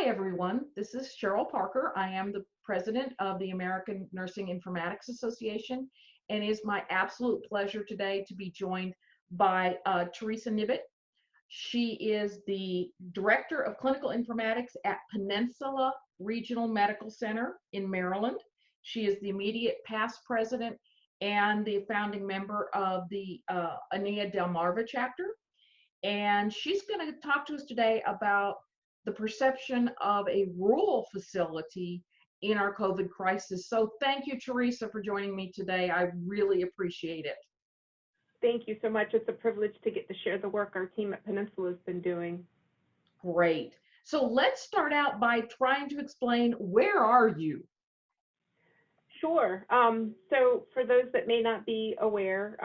everyone. This is Cheryl Parker. I am the president of the American Nursing Informatics Association, and it is my absolute pleasure today to be joined by Teresa Niblett. She is the Director of Clinical Informatics at Peninsula Regional Medical Center in Maryland. She is the immediate past president and the founding member of the ANIA Delmarva chapter. And she's going to talk to us today about the perception of a rural facility in our COVID crisis. So thank you, Teresa, for joining me today. I really appreciate it. Thank you so much. It's a privilege to get to share the work our team at Peninsula has been doing. Great. So let's start out by trying to explain, where are you? Sure. So for those that may not be aware,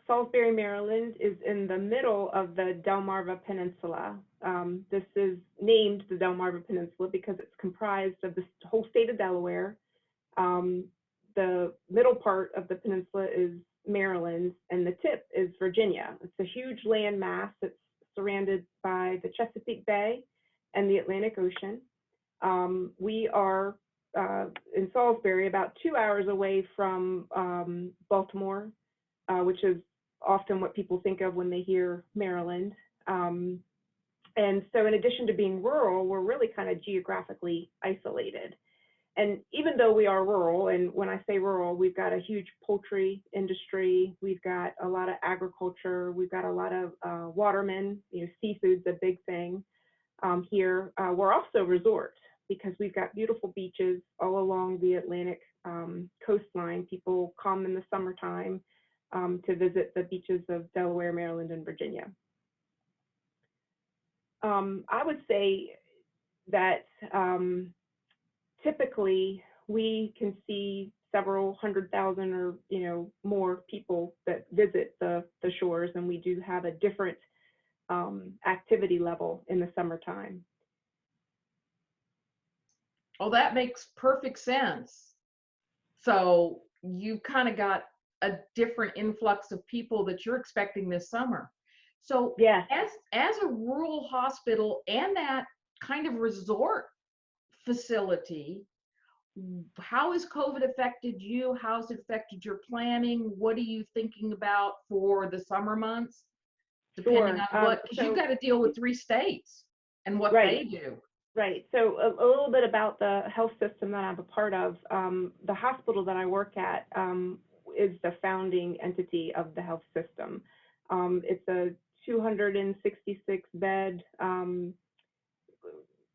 Salisbury, Maryland is in the middle of the Delmarva Peninsula. This is named the Delmarva Peninsula because it's comprised of the whole state of Delaware. The middle part of the peninsula is Maryland, and the tip is Virginia. It's a huge land mass. It's surrounded by the Chesapeake Bay and the Atlantic Ocean. We are in Salisbury, about 2 hours away from Baltimore, which is often what people think of when they hear Maryland. And so in addition to being rural, we're really kind of geographically isolated. And even though we are rural, and when I say rural, we've got a huge poultry industry, we've got a lot of agriculture, we've got a lot of watermen, seafood's a big thing here. We're also resort because we've got beautiful beaches all along the Atlantic coastline. People come in the summertime to visit the beaches of Delaware, Maryland, and Virginia. I would say that typically we can see several 100,000 or more people that visit the shores, and we do have a different activity level in the summertime. Oh, that makes perfect sense. So you've kind of got a different influx of people that you're expecting this summer. So yes, as a rural hospital and that kind of resort facility, how has COVID affected you? How has it affected your planning? What are you thinking about for the summer months? Depending on what, because you've got to deal with 3 states and what they do. Right. So a little bit about the health system that I'm a part of. The hospital that I work at is the founding entity of the health system. It's a 266-bed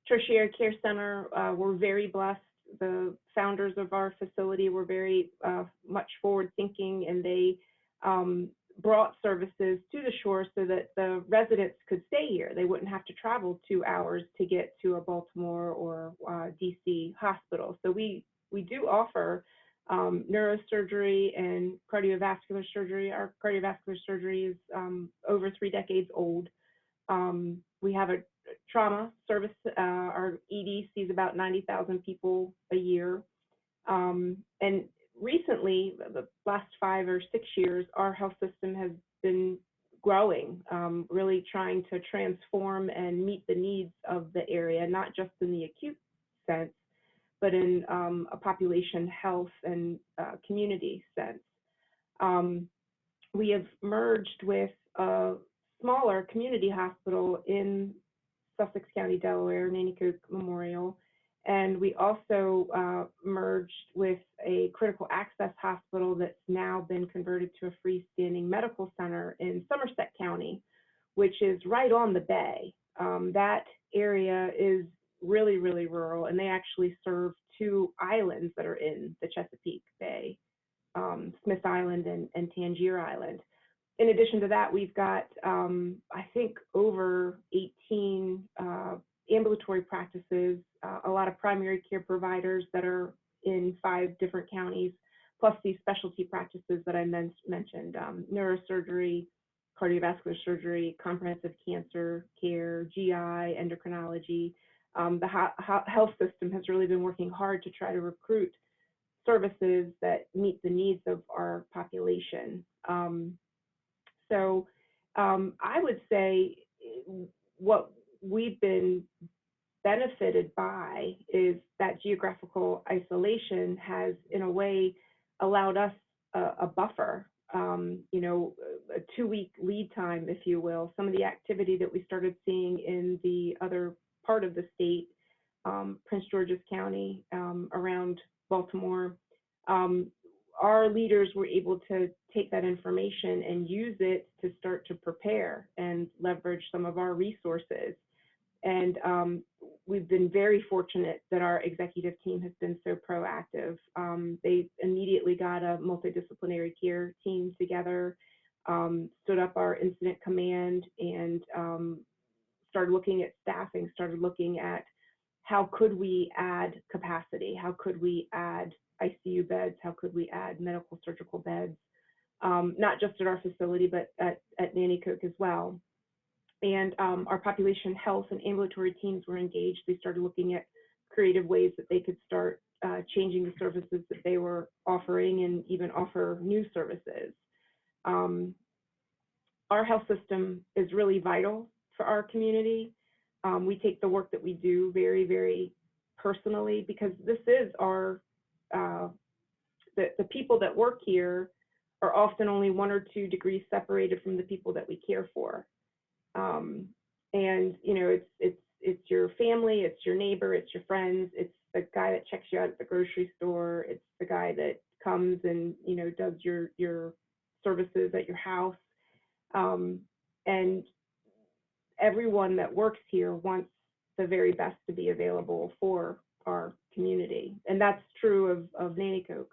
tertiary care center. We're very blessed. The founders of our facility were very much forward-thinking, and they brought services to the shore so that the residents could stay here. They wouldn't have to travel 2 hours to get to a Baltimore or DC hospital. So we do offer neurosurgery and cardiovascular surgery. Our cardiovascular surgery is over 3 decades old. We have a trauma service. Our ED sees about 90,000 people a year. And recently, the last 5 or 6 years, our health system has been growing, really trying to transform and meet the needs of the area, not just in the acute sense, but in a population health and community sense. We have merged with a smaller community hospital in Sussex County, Delaware, Nanticoke Memorial, and we also merged with a critical access hospital that's now been converted to a freestanding medical center in Somerset County, which is right on the bay. That area is really, really rural, and they actually serve 2 islands that are in the Chesapeake Bay, Smith Island and Tangier Island. In addition to that, we've got, I think, over 18 ambulatory practices, a lot of primary care providers that are in 5 different counties, plus these specialty practices that I mentioned, neurosurgery, cardiovascular surgery, comprehensive cancer care, GI, endocrinology. The health system has really been working hard to try to recruit services that meet the needs of our population. So I would say what we've been benefited by is that geographical isolation has, in a way, allowed us a buffer, you know, a 2-week lead time, if you will. Some of the activity that we started seeing in the other part of the state, Prince George's County, around Baltimore, our leaders were able to take that information and use it to start to prepare and leverage some of our resources. And we've been very fortunate that our executive team has been so proactive. They immediately got a multidisciplinary care team together, stood up our incident command, and started looking at staffing, started looking at how could we add capacity, how could we add ICU beds, how could we add medical surgical beds, not just at our facility, but at Nanticoke as well. And our population health and ambulatory teams were engaged. They started looking at creative ways that they could start changing the services that they were offering and even offer new services. Our health system is really vital for our community. We take the work that we do very, very personally, because this is our, the people that work here are often only 1 or 2 degrees separated from the people that we care for. And you know, it's your family, it's your neighbor, it's your friends, it's the guy that checks you out at the grocery store, it's the guy that comes and, you know, does your services at your house. And everyone that works here wants the very best to be available for our community, and that's true of Nanticoke.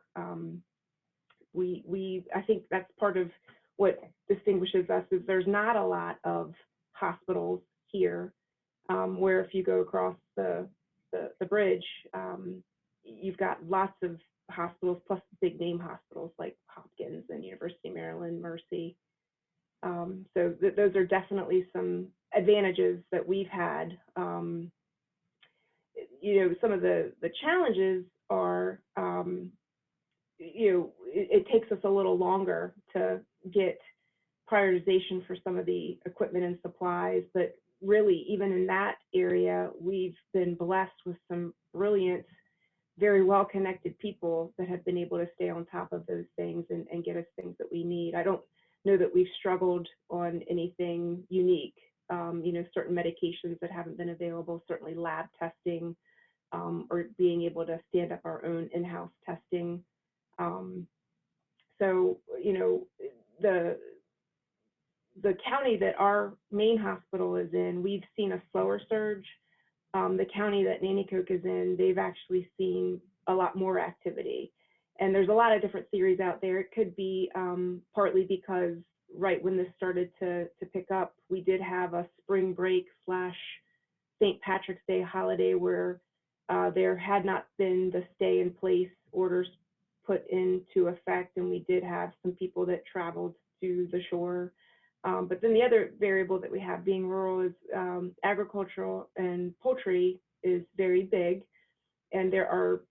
I think that's part of what distinguishes us, is there's not a lot of hospitals here, where if you go across the bridge, you've got lots of hospitals, plus big name hospitals like Hopkins and University of Maryland, Mercy. So those are definitely some advantages that we've had. You know, some of the challenges are, you know, it takes us a little longer to get prioritization for some of the equipment and supplies, but really, even in that area, we've been blessed with some brilliant, very well-connected people that have been able to stay on top of those things and get us things that we need. I don't know that we've struggled on anything unique. You know, certain medications that haven't been available, certainly lab testing, or being able to stand up our own in-house testing. So, you know, the county that our main hospital is in, we've seen a slower surge. The county that Nanticoke is in, they've actually seen a lot more activity. And there's a lot of different theories out there. It could be partly because right when this started to pick up, we did have a spring break / St. Patrick's Day holiday where there had not been the stay in place orders put into effect, and we did have some people that traveled to the shore. But then the other variable that we have being rural is agricultural and poultry is very big, and there are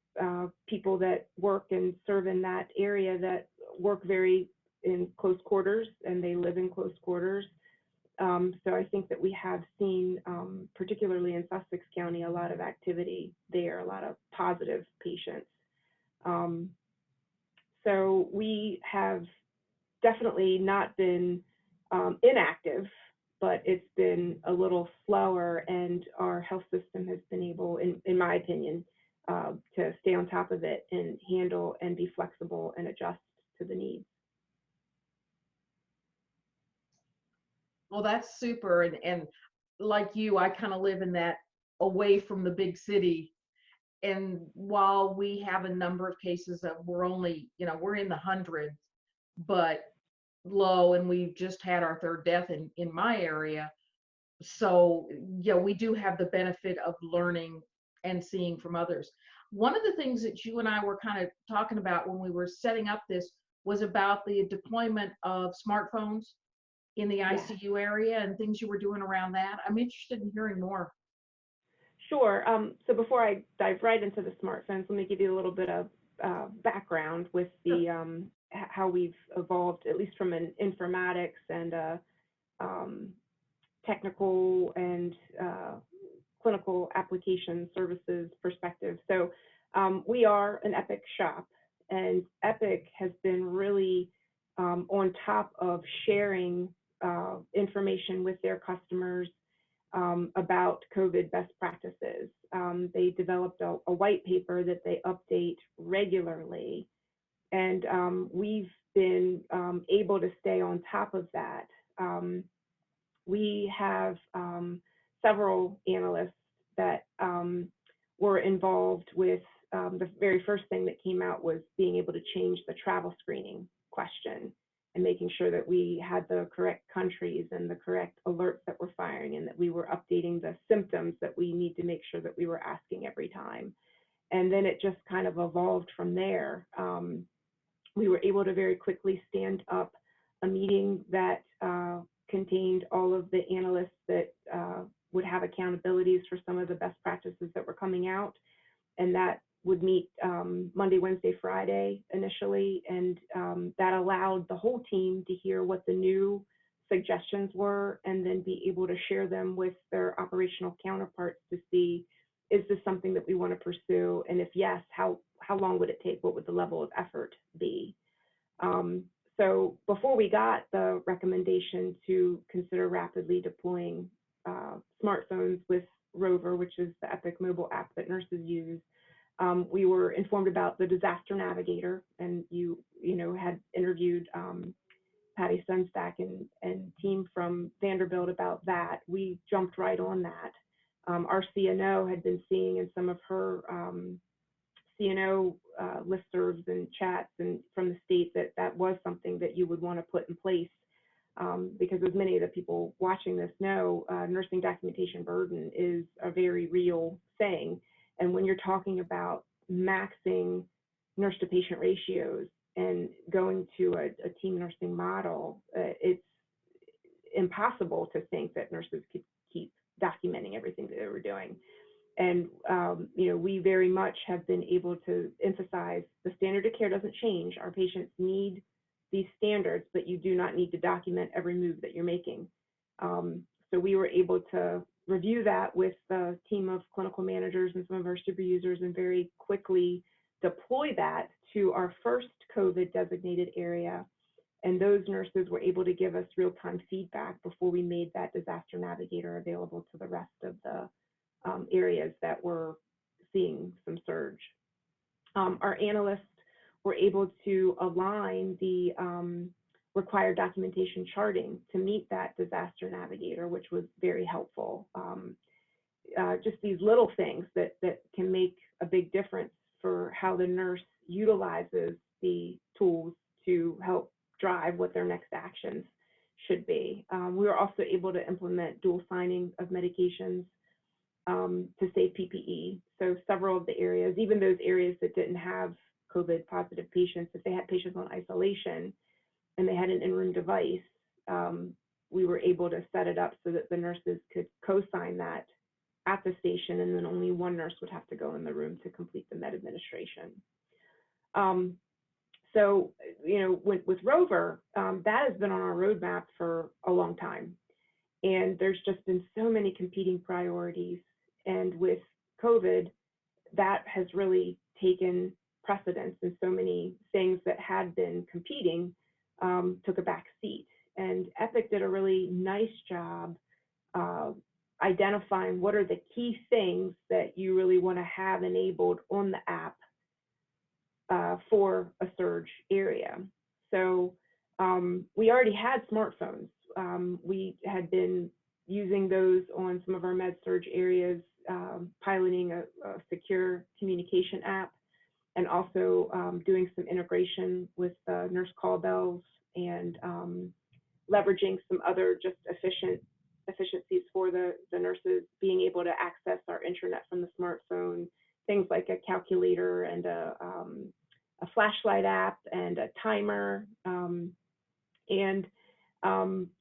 people that work and serve in that area that work very in close quarters, and they live in close quarters. So I think that we have seen, particularly in Sussex County, a lot of activity there, a lot of positive patients. So we have definitely not been inactive, but it's been a little slower, and our health system has been able, in my opinion, to stay on top of it and handle and be flexible and adjust to the needs. Well, that's super. And like you, I kind of live in that away from the big city. And while we have a number of cases that we're only, you know, we're in the hundreds, but low, and we've just had our 3rd death in my area. So, yeah, we do have the benefit of learning and seeing from others. One of the things that you and I were kind of talking about when we were setting up this was about the deployment of smartphones in the ICU area and things you were doing around that. I'm interested in hearing more. Sure. So before I dive right into the smartphones, let me give you a little bit of background with the how we've evolved, at least from an informatics and technical and clinical application services perspective. So we are an Epic shop, and Epic has been really on top of sharing information with their customers about COVID best practices. They developed a white paper that they update regularly, and we've been able to stay on top of that. We have several analysts that were involved with the very first thing that came out was being able to change the travel screening question and making sure that we had the correct countries and the correct alerts that we're firing, and that we were updating the symptoms that we need to make sure that we were asking every time. And then it just kind of evolved from there. We were able to very quickly stand up a meeting that contained all of the analysts that would have accountabilities for some of the best practices that were coming out. And that would meet Monday, Wednesday, Friday initially. And that allowed the whole team to hear what the new suggestions were and then be able to share them with their operational counterparts to see, is this something that we want to pursue? And if yes, how long would it take? What would the level of effort be? So before we got the recommendation to consider rapidly deploying smartphones with Rover, which is the Epic mobile app that nurses use, we were informed about the disaster navigator, and you had interviewed Patty Sunstack and team from Vanderbilt about that. We jumped right on that. Our CNO had been seeing in some of her CNO listservs and chats and from the state that was something that you would want to put in place, because as many of the people watching this know, nursing documentation burden is a very real thing. And when you're talking about maxing nurse to patient ratios and going to a team nursing model, it's impossible to think that nurses could keep documenting everything that they were doing. And we very much have been able to emphasize the standard of care doesn't change. Our patients need these standards, but you do not need to document every move that you're making. So we were able to review that with the team of clinical managers and some of our super users and very quickly deploy that to our first COVID designated area. And those nurses were able to give us real-time feedback before we made that disaster navigator available to the rest of the areas that were seeing some surge. Our analysts were able to align the required documentation charting to meet that disaster navigator, which was very helpful. Just these little things that can make a big difference for how the nurse utilizes the tools to help drive what their next actions should be. We were also able to implement dual signing of medications to save PPE. So several of the areas, even those areas that didn't have COVID positive patients, if they had patients on isolation and they had an in-room device, we were able to set it up so that the nurses could co-sign that at the station, and then only one nurse would have to go in the room to complete the med administration. So, with Rover, that has been on our roadmap for a long time. And there's just been so many competing priorities. And with COVID, that has really taken precedence, and so many things that had been competing took a back seat. And Epic did a really nice job identifying what are the key things that you really want to have enabled on the app for a surge area. So we already had smartphones. We had been using those on some of our med surge areas, piloting a secure communication app, and also doing some integration with nurse call bells and leveraging some other just efficiencies for the nurses being able to access our intranet from the smartphone, things like a calculator and a flashlight app and a timer.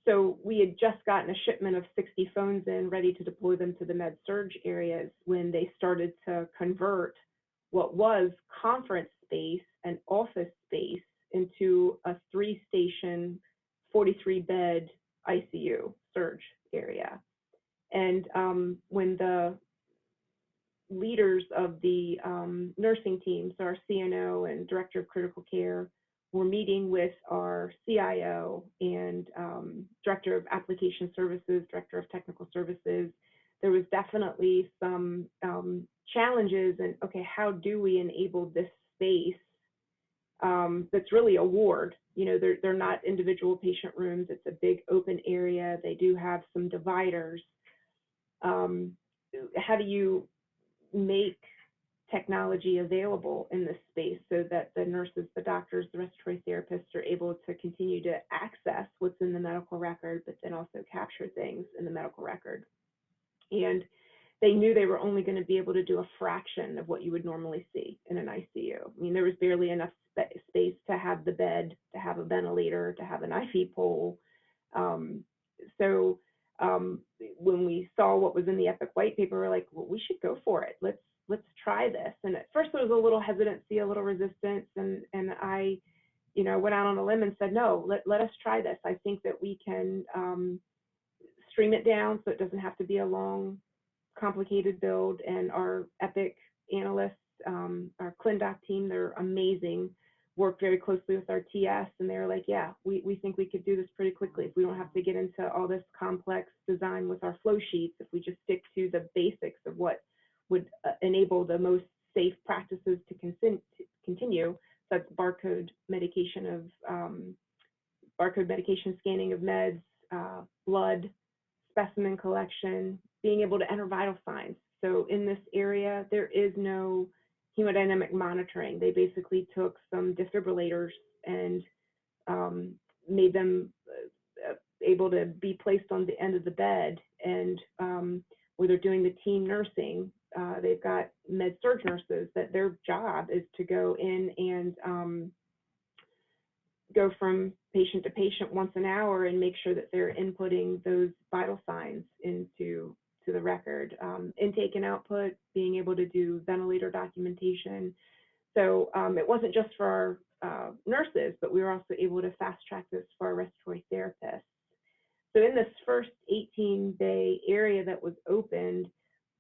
So we had just gotten a shipment of 60 phones in, ready to deploy them to the med surge areas, when they started to convert what was conference space and office space into a 3-station, 43-bed ICU surge area. And when the leaders of the nursing team, so our CNO and Director of Critical Care, were meeting with our CIO and Director of Application Services, Director of Technical Services. There was definitely some challenges and, okay, how do we enable this space that's really a ward? You know, they're not individual patient rooms. It's a big open area. They do have some dividers. How do you make technology available in this space so that the nurses, the doctors, the respiratory therapists are able to continue to access what's in the medical record, but then also capture things in the medical record? And they knew they were only going to be able to do a fraction of what you would normally see in an ICU. I mean, there was barely enough space to have the bed, to have a ventilator, to have an IV pole. When we saw what was in the Epic white paper, we're like, well, we should go for it. Let's try this. And at first there was a little hesitancy, a little resistance, and I, went out on a limb and said, no, let us try this. I think that we can stream it down so it doesn't have to be a long, complicated build. And our Epic analysts, our ClinDoc team, they're amazing, worked very closely with our TS, and they were like, yeah, we think we could do this pretty quickly if we don't have to get into all this complex design with our flow sheets, if we just stick to the basics of what would enable the most safe practices to continue. So that's barcode medication scanning of meds, blood, specimen collection, being able to enter vital signs. So in this area, there is no hemodynamic monitoring. They basically took some defibrillators and made them able to be placed on the end of the bed. And where they're doing the team nursing, they've got med-surg nurses that their job is to go in and go from patient to patient once an hour and make sure that they're inputting those vital signs into the record, intake and output, being able to do ventilator documentation. So it wasn't just for our nurses, but we were also able to fast track this for our respiratory therapists. So in this first 18-bay area that was opened,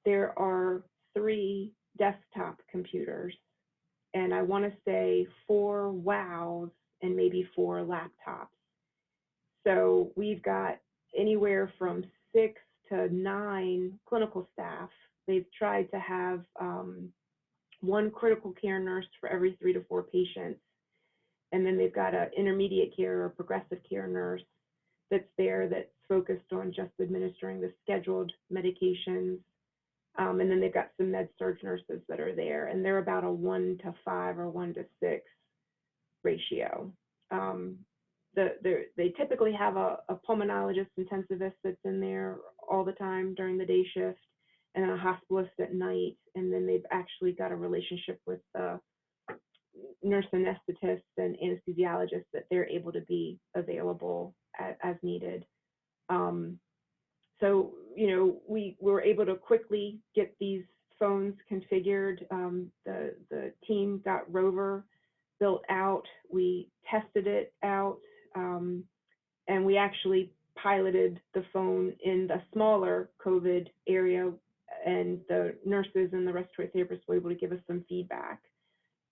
there are 3 desktop computers, and I want to say 4 WOWs and maybe 4 laptops. So we've got anywhere from 6 to 9 clinical staff. They've tried to have 1 critical care nurse for every 3 to 4 patients. And then they've got an intermediate care or progressive care nurse that's there that's focused on just administering the scheduled medications. And then they've got some med-surg nurses that are there, and they're about a 1 to 5 or 1 to 6 ratio. They typically have a pulmonologist intensivist that's in there all the time during the day shift, and a hospitalist at night. And then they've actually got a relationship with nurse anesthetists and anesthesiologists that they're able to be available as needed. So, we were able to quickly get these phones configured. The team got Rover built out. We tested it out, and we actually piloted the phone in the smaller COVID area, and the nurses and the respiratory therapists were able to give us some feedback.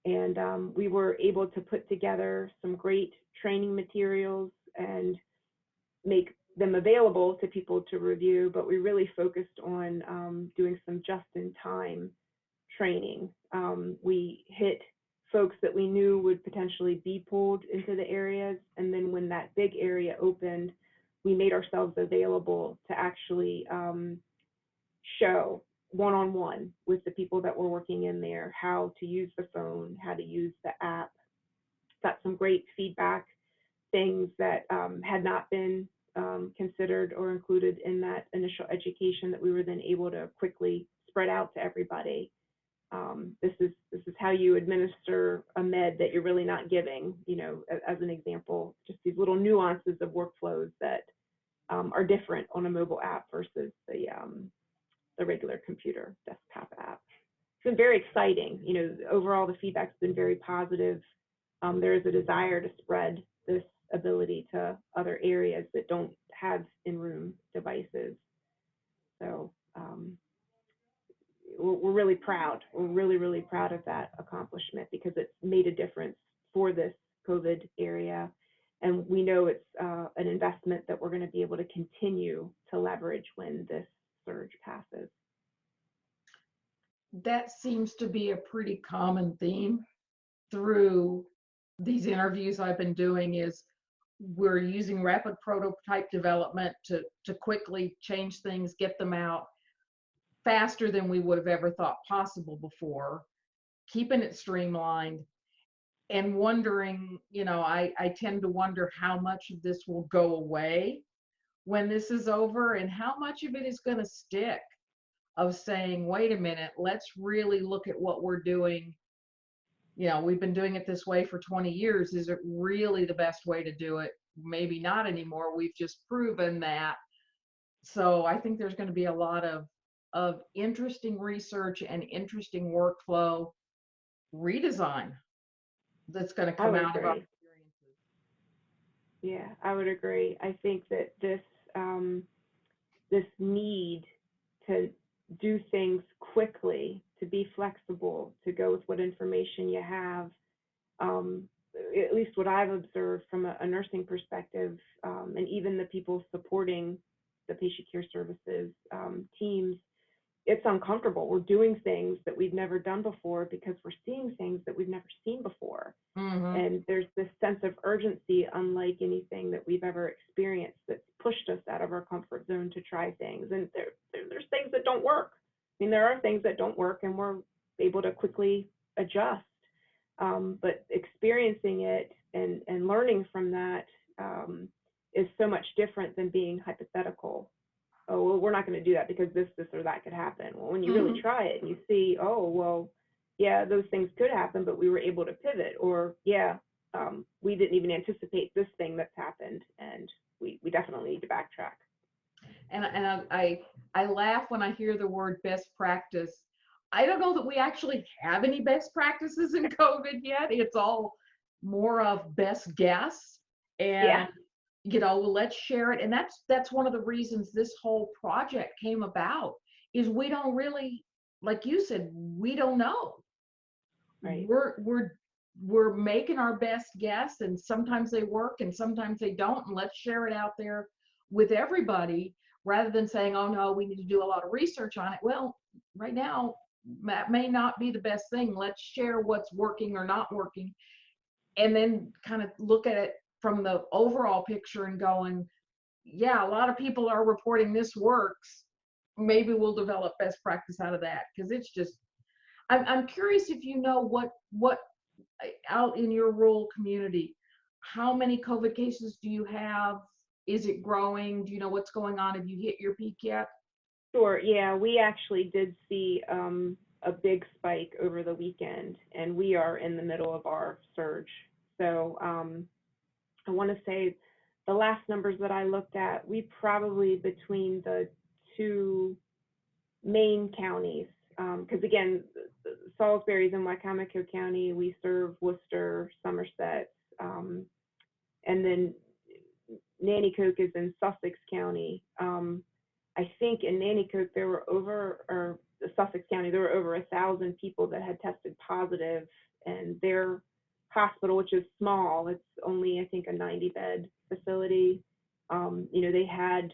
And we were able to put together some great training materials and make them available to people to review, but we really focused on doing some just-in-time training. We hit folks that we knew would potentially be pulled into the areas, and then when that big area opened, we made ourselves available to actually show one-on-one with the people that were working in there how to use the phone, how to use the app. Got some great feedback, things that had not been considered or included in that initial education that we were then able to quickly spread out to everybody. This is how you administer a med that you're really not giving, as an example, just these little nuances of workflows that are different on a mobile app versus the regular computer desktop app. It's been very exciting. Overall the feedback's been very positive. There is a desire to spread this ability to other areas that don't have in-room devices. So we're really proud. We're really, really proud of that accomplishment because it's made a difference for this COVID area. And we know it's an investment that we're going to be able to continue to leverage when this surge passes. That seems to be a pretty common theme through these interviews I've been doing is we're using rapid prototype development to quickly change things, get them out faster than we would have ever thought possible before, keeping it streamlined and wondering, I tend to wonder how much of this will go away when this is over and how much of it is going to stick of saying, wait a minute, let's really look at what we're doing. We've been doing it this way for 20 years. Is it really the best way to do it? Maybe not anymore. We've just proven that. So I think there's going to be a lot of interesting research and interesting workflow redesign that's going to come out of our experiences. Yeah, I would agree. I think that this need to do things quickly, to be flexible, to go with what information you have, at least what I've observed from a nursing perspective, and even the people supporting the patient care services teams, it's uncomfortable. We're doing things that we've never done before because we're seeing things that we've never seen before. Mm-hmm. And there's this sense of urgency unlike anything that we've ever experienced that's pushed us out of our comfort zone to try things. And there's things that don't work. I mean, there are things that don't work and we're able to quickly adjust. But experiencing it and learning from that is so much different than being hypothetical. Oh, well, we're not going to do that because this, or that could happen. Well, when you really try it and you see, oh, well, yeah, those things could happen, but we were able to pivot. Or, yeah, we didn't even anticipate this thing that's happened, and we definitely need to backtrack. And I laugh when I hear the word best practice. I don't know that we actually have any best practices in COVID yet. It's all more of best guess. And let's share it. And that's one of the reasons this whole project came about is we don't really, like you said, we don't know. Right. We're making our best guess, and sometimes they work and sometimes they don't. And let's share it out there with everybody rather than saying, oh no, we need to do a lot of research on it. Well, right now that may not be the best thing. Let's share what's working or not working, and then kind of look at it from the overall picture and going, yeah, a lot of people are reporting this works. Maybe we'll develop best practice out of that, because it's just, I'm curious if you know what out in your rural community, how many COVID cases do you have? Is it growing? Do you know what's going on? Have you hit your peak yet? Sure. Yeah, we actually did see a big spike over the weekend, and we are in the middle of our surge. So I want to say the last numbers that I looked at, we probably between the two main counties, because again, Salisbury's in Wycomico County, we serve Worcester, Somerset, and then Nanticoke is in Sussex County. I think in Nanticoke there were over Sussex County, there were over 1,000 people that had tested positive, and their hospital, which is small, it's only, I think, a 90-bed facility. They had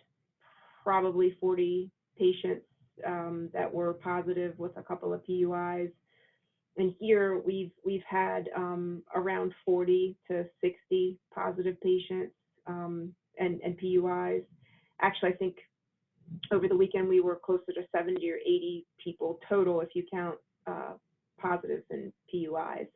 probably 40 patients that were positive with a couple of PUIs. And here we've had around 40 to 60 positive patients and PUIs. Actually, I think over the weekend we were closer to 70 or 80 people total if you count positives and PUIs.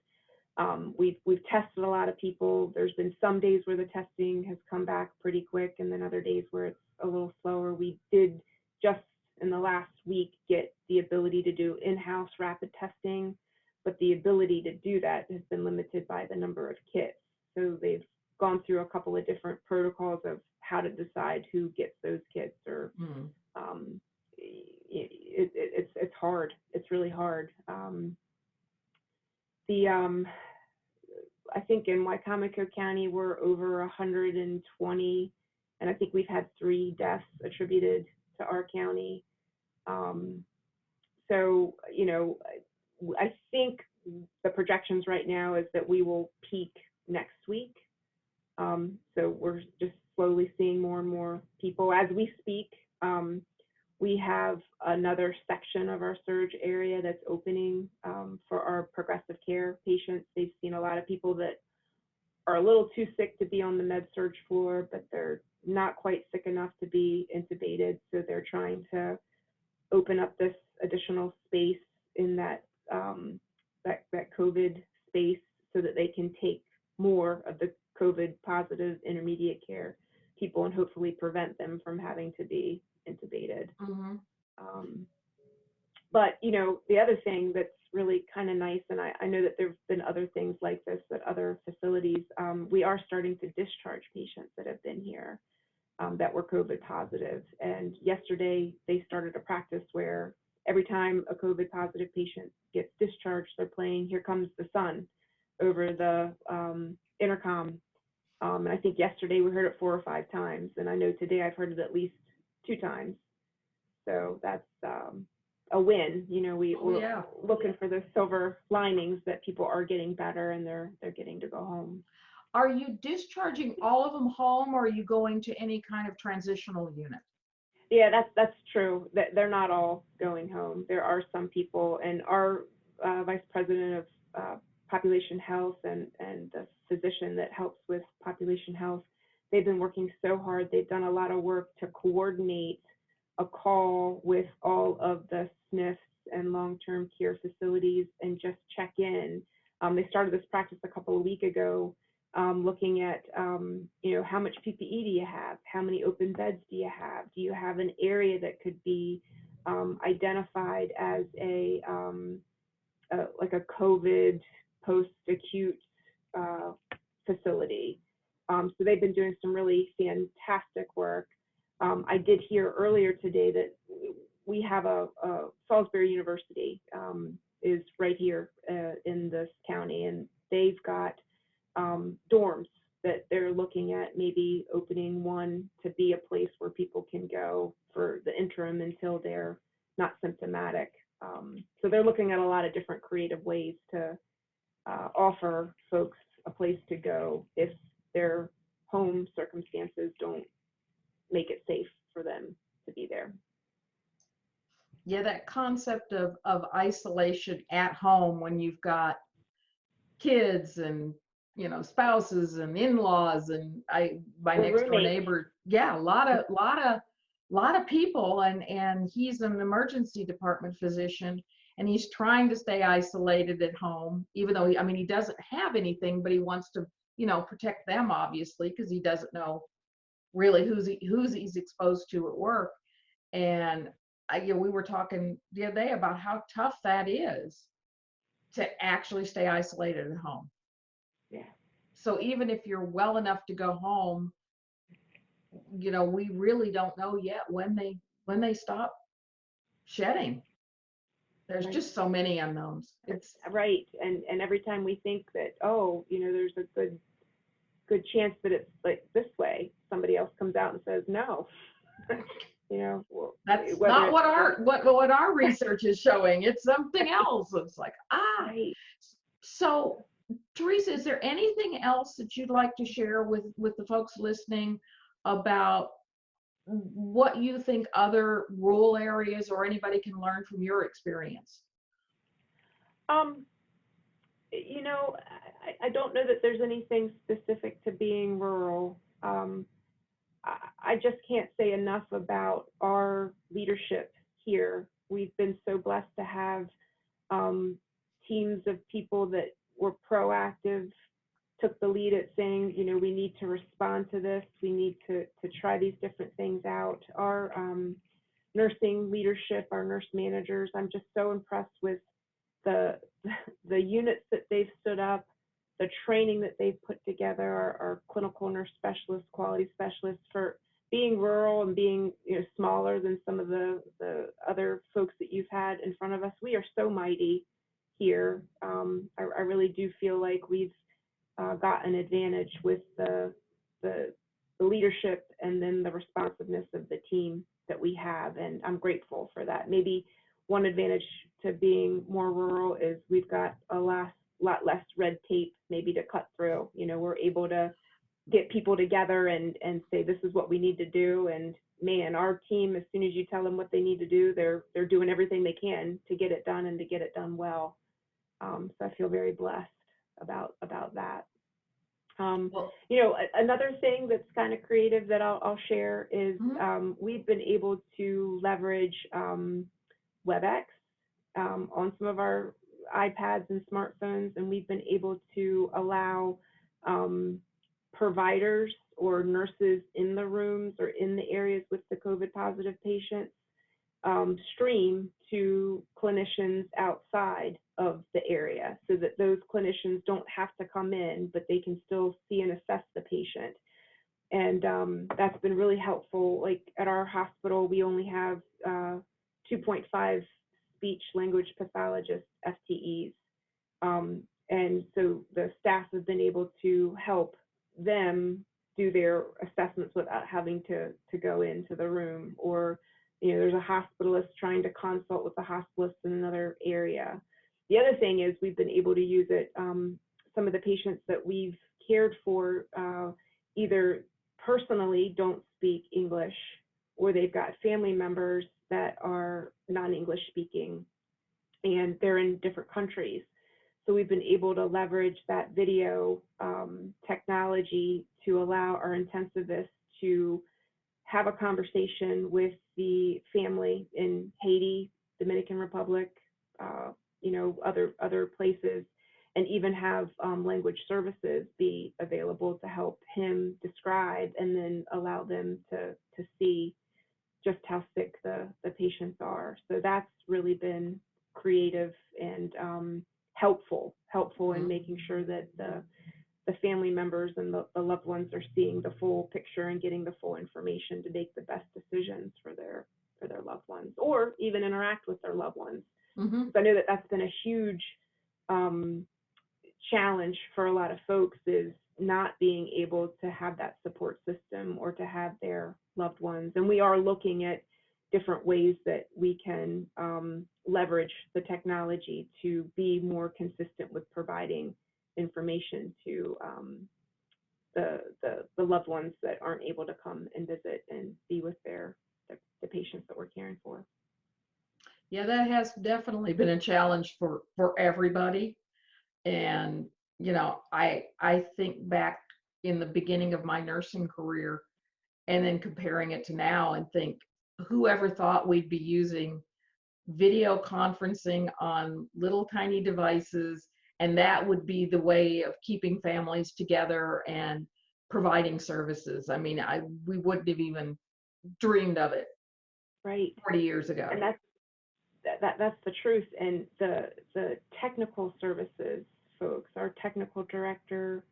We've tested a lot of people. There's been some days where the testing has come back pretty quick, and then other days where it's a little slower. We did just in the last week get the ability to do in-house rapid testing, but the ability to do that has been limited by the number of kits. So they've gone through a couple of different protocols of how to decide who gets those kits, or it's hard. It's really hard. I think in Wycomico County we're over 120, and I think we've had 3 deaths attributed to our county. So, I think the projections right now is that we will peak next week. So we're just slowly seeing more and more people as we speak. We have another section of our surge area that's opening for our progressive care patients. They've seen a lot of people that are a little too sick to be on the med surge floor, but they're not quite sick enough to be intubated. So they're trying to open up this additional space in that COVID space so that they can take more of the COVID positive intermediate care people and hopefully prevent them from having to be intubated. Mm-hmm. But the other thing that's really kind of nice, and I know that there's been other things like this at other facilities, we are starting to discharge patients that have been here that were COVID positive. And yesterday they started a practice where every time a COVID positive patient gets discharged, they're playing "Here Comes the Sun" over the intercom. And I think yesterday we heard it 4 or 5 times, and I know today I've heard it at least 2 times. So that's a win. We're looking for those silver linings that people are getting better and they're getting to go home. Are you discharging all of them home, or are you going to any kind of transitional unit? Yeah, that's true. That they're not all going home. There are some people, and our vice president of population health and the physician that helps with population health, they've been working so hard. They've done a lot of work to coordinate a call with all of the SNFs and long-term care facilities and just check in. They started this practice a couple of weeks ago, looking at, how much PPE do you have? How many open beds do you have? Do you have an area that could be identified as like a COVID post-acute facility? So they've been doing some really fantastic work. I did hear earlier today that we have a Salisbury University is right here in this county, and they've got dorms that they're looking at maybe opening one to be a place where people can go for the interim until they're not symptomatic. So they're looking at a lot of different creative ways to offer folks a place to go if their home circumstances don't make it safe for them to be there. Yeah, that concept of isolation at home when you've got kids and spouses and in-laws and my next door neighbor, a lot of people, and he's an emergency department physician, and he's trying to stay isolated at home, even though he doesn't have anything, but he wants to protect them, obviously, because he doesn't know really who's he's exposed to at work. And we were talking the other day about how tough that is to actually stay isolated at home. Yeah. So even if you're well enough to go home, we really don't know yet when they stop shedding. There's just so many unknowns. It's right. And every time we think that, there's a good chance that it's like this way, somebody else comes out and says no. That's not what our research is showing. It's something else. It's like, right. So Teresa, is there anything else that you'd like to share with the folks listening about what you think other rural areas or anybody can learn from your experience? I don't know that there's anything specific to being rural. I just can't say enough about our leadership here. We've been so blessed to have teams of people that were proactive, took the lead at saying, we need to respond to this. We need to try these different things out. Our nursing leadership, our nurse managers, I'm just so impressed with the units that they've stood up, the training that they've put together, our clinical nurse specialists, quality specialists, for being rural and being smaller than some of the other folks that you've had in front of us. We are so mighty here. I really do feel like we've got an advantage with the leadership and then the responsiveness of the team that we have, and I'm grateful for that. Maybe one advantage to being more rural is we've got a lot less red tape maybe to cut through. You know, we're able to get people together and say, this is what we need to do. And man, our team, as soon as you tell them what they need to do, they're doing everything they can to get it done and to get it done well. So I feel very blessed about that. You know, another thing that's kind of creative that I'll share is we've been able to leverage WebEx on some of our iPads and smartphones, and we've been able to allow providers or nurses in the rooms or in the areas with the COVID positive patients stream to clinicians outside of the area, so that those clinicians don't have to come in, but they can still see and assess the patient. And that's been really helpful. Like at our hospital, we only have 2.5 speech language pathologists, FTEs. And so the staff have been able to help them do their assessments without having to go into the room. Or, you know, there's a hospitalist trying to consult with the hospitalist in another area. The other thing is we've been able to use it, some of the patients that we've cared for either personally don't speak English, or they've got family members that are non-English speaking, and they're in different countries. So we've been able to leverage that video technology to allow our intensivists to have a conversation with the family in Haiti, Dominican Republic, you know, other places, and even have language services be available to help him describe, and then allow them to see just how sick the patients are. So that's really been creative and helpful in making sure that the family members and the loved ones are seeing the full picture and getting the full information to make the best decisions for their loved ones, or even interact with their loved ones. So I know that that's been a huge challenge for a lot of folks, is not being able to have that support system or to have their loved ones. And we are looking at different ways that we can leverage the technology to be more consistent with providing information to the loved ones that aren't able to come and visit and be with the patients that we're caring for. Yeah, that has definitely been a challenge for everybody. And, you know, I think back in the beginning of my nursing career and then comparing it to now, and think, whoever thought we'd be using video conferencing on little tiny devices, and that would be the way of keeping families together and providing services. I mean, we wouldn't have even dreamed of it Right. 40 years ago. And that's the truth. And the technical services folks, our technical director,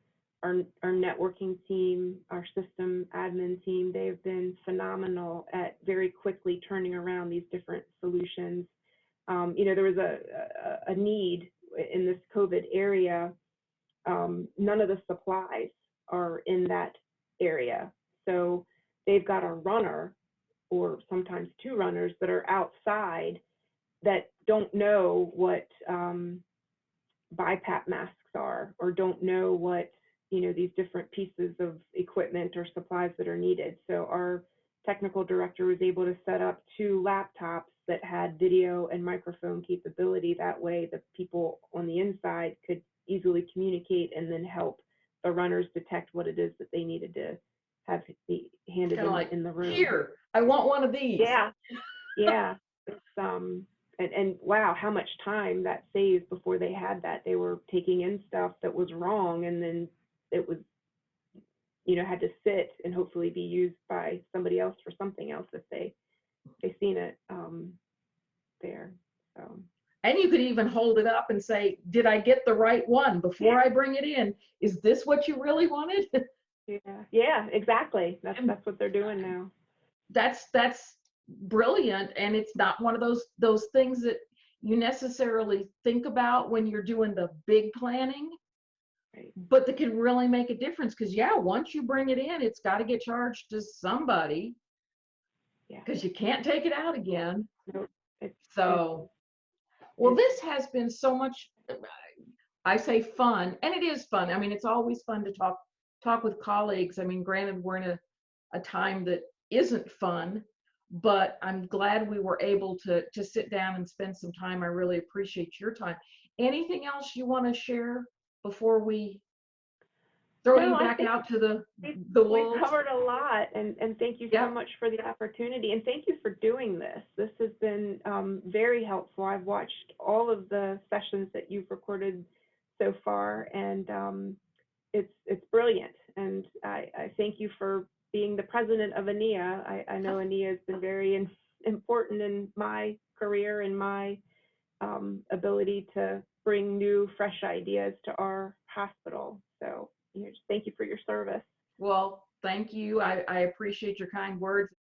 our networking team, our system admin team, they've been phenomenal at very quickly turning around these different solutions. You know, there was a need in this COVID area. None of the supplies are in that area. So they've got a runner, or sometimes two runners, that are outside that don't know what BiPAP masks are, or don't know what, you know, these different pieces of equipment or supplies that are needed. So our technical director was able to set up 2 laptops that had video and microphone capability. That way the people on the inside could easily communicate and then help the runners detect what it is that they needed to have be handed in the room. Here, I want one of these. Yeah, yeah. It's, and wow, how much time that saved before they had that. They were taking in stuff that was wrong, and then it was, you know, had to sit and hopefully be used by somebody else for something else if they seen it there. So. And you could even hold it up and say, did I get the right one before I bring it in? Is this what you really wanted? Yeah, exactly. That's what they're doing now. That's brilliant. And it's not one of those things that you necessarily think about when you're doing the big planning, right, but that can really make a difference. Because yeah, once you bring it in, it's got to get charged to somebody, because you can't take it out again. Nope. It's So, well, it's this has been so much, I say fun, and it is fun. I mean, it's always fun to talk with colleagues. I mean, granted, we're in a time that isn't fun, but I'm glad we were able to sit down and spend some time. I really appreciate your time. Anything else you want to share before we throw no, you I back think out to we've the we've wolves? covered a lot, and thank you so Yep. much for the opportunity, and thank you for doing this. This has been very helpful. I've watched all of the sessions that you've recorded so far, and it's brilliant. And I thank you for being the president of ANIA. I know ANIA has been very important in my career and my ability to bring new, fresh ideas to our hospital. So, just thank you for your service. Well, thank you. I appreciate your kind words.